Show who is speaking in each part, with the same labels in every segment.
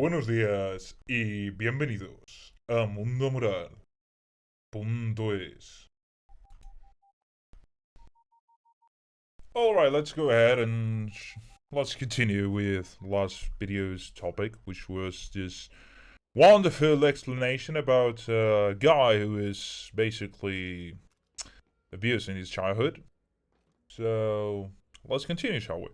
Speaker 1: Buenos días y bienvenidos a Mundo Amoral. .es. Alright, let's go ahead and let's continue with last video's topic, which was this wonderful explanation about a guy who is basically abused in his childhood. So, let's continue, shall we?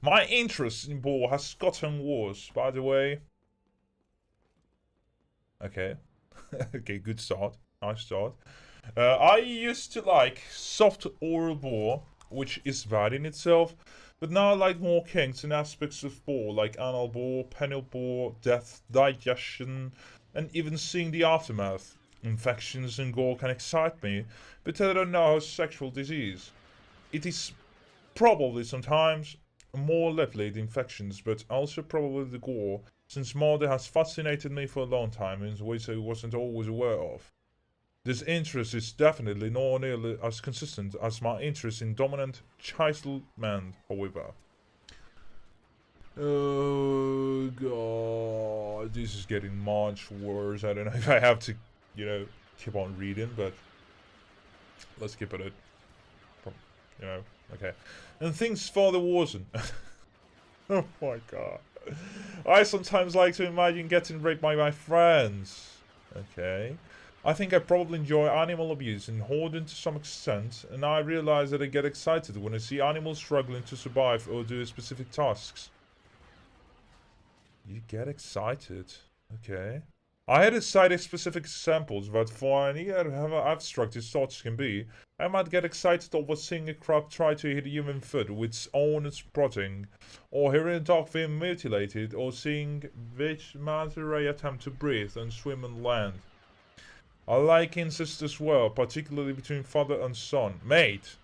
Speaker 1: My interest in ball has gotten worse, by the way. Okay. Okay, good start. Nice start. I used to like soft oral ball, which is bad in itself, but now I like more kinks and aspects of ball, like anal ball, penile ball, death, digestion, and even seeing the aftermath. Infections and gore can excite me, but I don't know how sexual disease. It is probably sometimes more likely the infections, but also probably the gore, since murder has fascinated me for a long time in ways I wasn't always aware of. This interest is definitely not nearly as consistent as my interest in dominant chiseled men, however. Oh god, this is getting much worse. I don't know if I have to, keep on reading, but let's keep it, okay. And things further worsen. Oh my god. I sometimes like to imagine getting raped by my friends. Okay. I think I probably enjoy animal abuse and hoarding to some extent, and I realize that I get excited when I see animals struggling to survive or do specific tasks. You get excited? Okay. I had to cite specific examples, but for any however abstract his thoughts can be, I might get excited over seeing a crab try to hit a human foot with its own sprouting, or hearing a dog being mutilated, or seeing which manta attempt to breathe and swim on land. I like incest as well, particularly between father and son. Mate!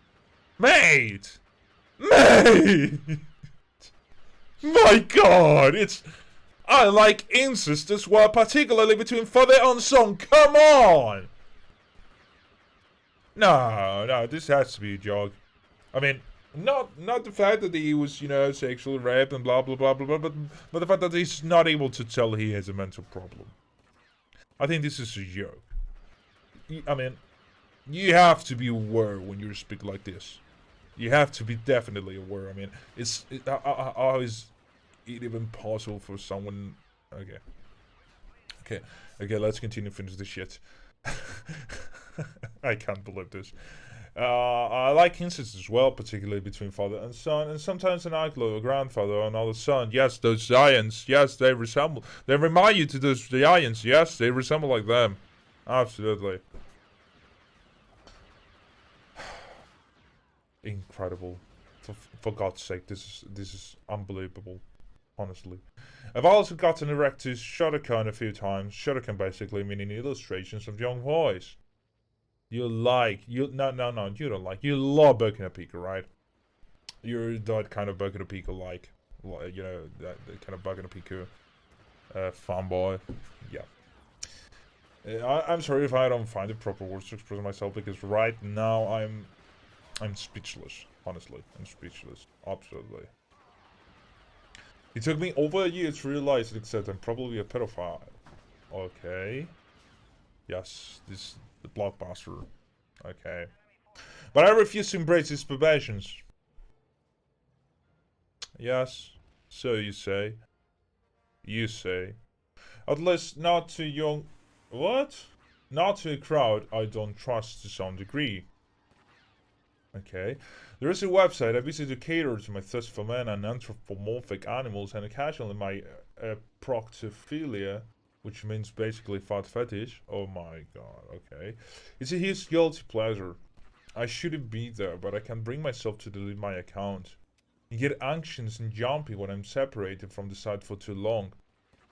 Speaker 1: Mate! Mate! My god! I like incest as well, particularly between father and son. Come on! No, this has to be a joke. I mean, not the fact that he was, sexually raped and blah blah blah blah blah, but the fact that he's not able to tell he has a mental problem. I think this is a joke. I mean, you have to be aware when you speak like this. You have to be definitely aware. I mean, how is it even possible for someone? Okay, let's continue finish this shit. I can't believe this. I like incest as well, particularly between father and son, and sometimes an uncle or grandfather or another son. Yes, those giants. Yes, they resemble. They remind you to those giants. Yes, they resemble like them. Absolutely. Incredible. For God's sake, this is unbelievable. Honestly. I've also gotten erect to Shotacon a few times. Shotacon basically meaning illustrations of young boys. You love Boku no Pico, right? You're that kind of Boku no Pico like, that kind of Boku no Pico fanboy. Yeah. I'm sorry if I don't find the proper words to express myself, because right now I'm speechless. Honestly, I'm speechless. Absolutely. It took me over a year to realize and accept I'm probably a pedophile. Okay. Yes, this the blockbuster. Okay. But I refuse to embrace his perversions. Yes, so you say. You say. At least not to young... What? Not to a crowd I don't trust to some degree. Okay. There is a website I visit to cater to my thirst for men and anthropomorphic animals, and occasionally my proctophilia, which means basically fat fetish. Oh my god, okay. It's a huge guilty pleasure. I shouldn't be there, but I can't bring myself to delete my account. I get anxious and jumpy when I'm separated from the site for too long.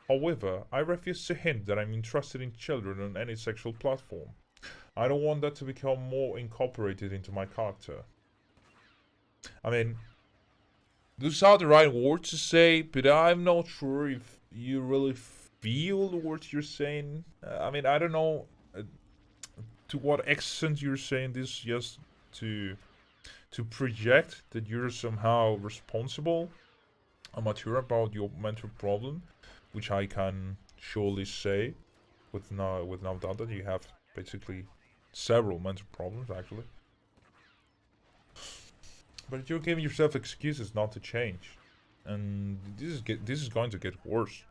Speaker 1: However, I refuse to hint that I'm interested in children on any sexual platform. I don't want that to become more incorporated into my character. I mean, those are the right words to say, but I'm not sure if you really feel the words you're saying. I mean, I don't know to what extent you're saying this just to project that you're somehow responsible. mature about your mental problem, which I can surely say with no doubt that you have basically several mental problems actually. But you're giving yourself excuses not to change, and this is going to get worse.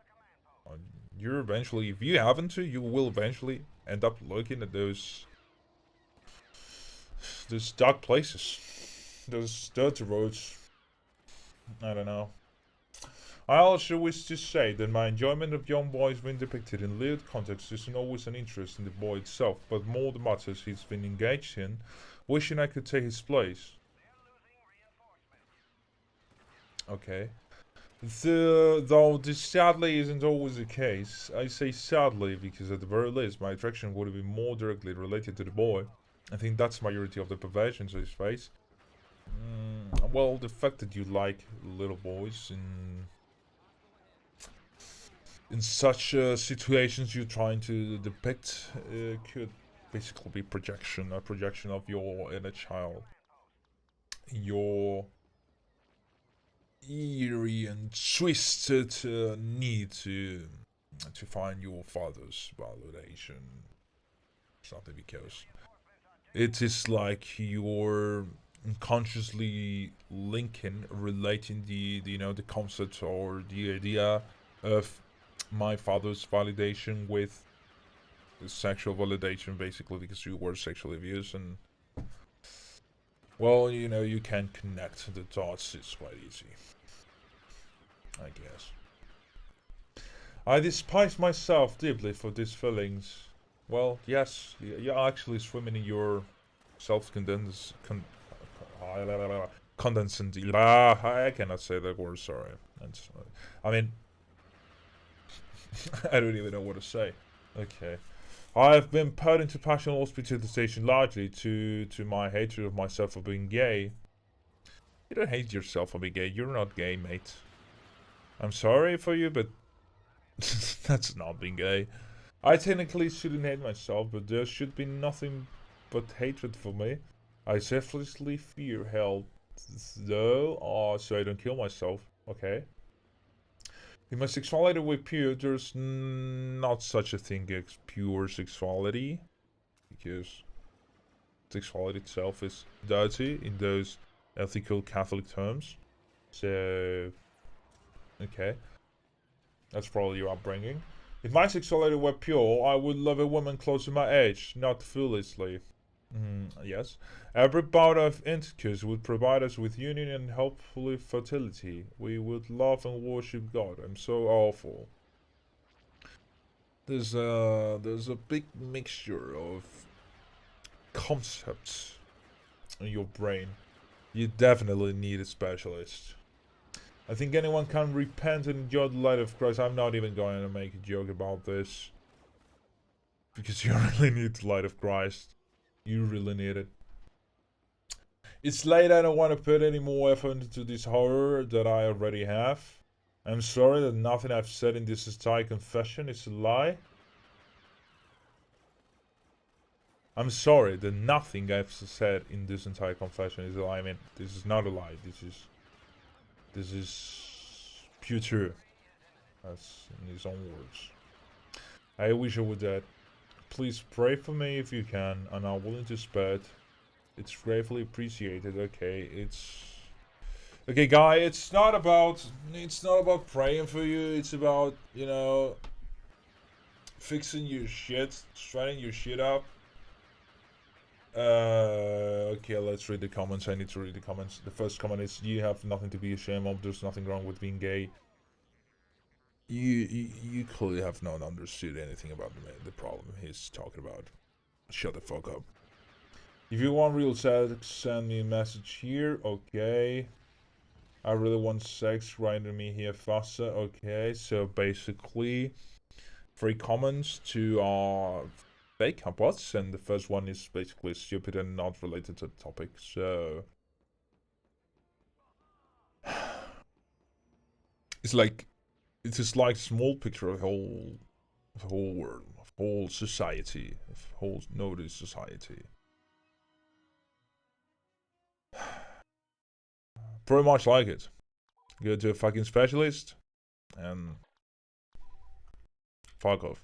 Speaker 1: You're eventually, if you haven't to, you will eventually end up looking at those dark places, those dirty roads. I don't know. I also wish to say that my enjoyment of young boys being depicted in lewd context isn't always an interest in the boy itself, but more the matters he's been engaged in, wishing I could take his place. Okay. Though this sadly isn't always the case. I say sadly because at the very least my attraction would have been more directly related to the boy. I think that's the majority of the perversions of his face. Well, the fact that you like little boys in such situations you're trying to depict could basically be a projection of your inner child. Your eerie and twisted need to find your father's validation. Something because it is like you're consciously relating the the concept or the idea of my father's validation with sexual validation, basically because you were sexually abused, and well, you can connect the dots. It's quite easy, I guess. I despise myself deeply for these feelings. Well, yes, you're actually swimming in your self-condensed condensant. I cannot say that word. Sorry. I mean, I don't even know what to say. Okay. I've been put into passionate hospitalization largely to my hatred of myself for being gay. You don't hate yourself for being gay. You're not gay, mate. I'm sorry for you, but that's not being gay. I technically shouldn't hate myself, but there should be nothing but hatred for me. I selflessly fear hell, though, so I don't kill myself. Okay. In my sexuality with pure, there's not such a thing as pure sexuality, because sexuality itself is dirty in those ethical Catholic terms. So, okay, that's probably your upbringing. If my sexuality were pure, I would love a woman close to my age, not foolishly. Yes. Every bout of intercourse would provide us with union and hopefully fertility. We would love and worship God. I'm so awful. There's a big mixture of concepts in your brain. You definitely need a specialist. I think anyone can repent and enjoy the light of Christ. I'm not even going to make a joke about this, because you really need the light of Christ. You really need it. It's late. I don't want to put any more effort into this horror that I already have. I'm sorry that nothing I've said in this entire confession is a lie. I'm sorry that nothing I've said in this entire confession is a lie. I mean, this is not a lie. This is pure truth. That's in his own words. I wish I were dead. Please pray for me if you can, and I'm willing to spare it. It's gratefully appreciated. Okay, okay, guy. It's not about praying for you. It's about fixing your shit, straightening your shit up. Okay, let's read the comments. I need to read the comments. The first comment is, you have nothing to be ashamed of. There's nothing wrong with being gay. You clearly have not understood anything about the problem he's talking about. Shut the fuck up. If you want real sex, send me a message here. Okay. I really want sex. Write to me here faster. Okay, so basically 3 comments to our fake bots, and the first one is basically stupid and not related to the topic. So it's just like small picture of whole world, of whole society, of whole notice society. Pretty much like it. Go to a fucking specialist. And fuck off.